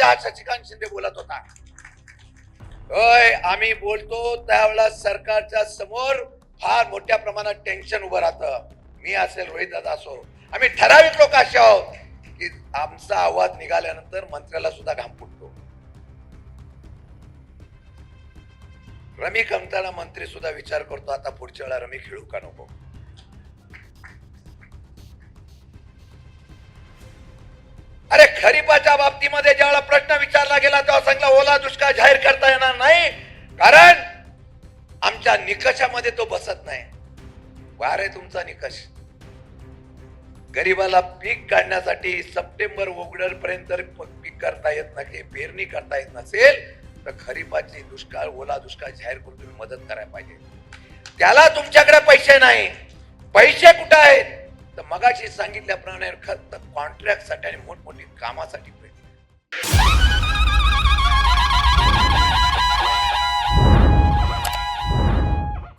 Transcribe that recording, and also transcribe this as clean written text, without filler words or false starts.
हा शशिकांत शिंदे बोलत होता. होय, आम्ही बोलतो त्यावेळेला सरकारच्या समोर फार मोठ्या प्रमाणात टेन्शन उभं राहतं. मी असेल, रोहित दादा असो, आम्ही ठराविक लोक असे आहोत की आमचा आवाज निघाल्यानंतर मंत्र्याला सुद्धा घाम फुटतो. रमी कमताना मंत्री सुद्धा विचार करतो आता पुढच्या वेळा रमी खेळू का नको. अरे खरीपाच्या बाबतीमध्ये ज्यावेळेला प्रश्न विचारला गेला तेव्हा सांगला ओला दुष्काळ जाहीर करता येणार नाही, कारण आमच्या निकषामध्ये तो बसत नाही. वार आहे तुमचा निकष. गरीबाला पीक काढण्यासाठी सप्टेंबर उघडर पर्यंत पीक करता येत नसेल, पेरणी करता येत नसेल तर खरीपाची दुष्काळ ओला दुष्काळ जाहीर करून तुम्ही मदत करायला पाहिजे. त्याला तुमच्याकडे पैसे नाही. पैसे कुठे आहेत तर मगाशी सांगितल्याप्रमाणे कॉन्ट्रॅक्टसाठी आणि मोठमोठी कामासाठी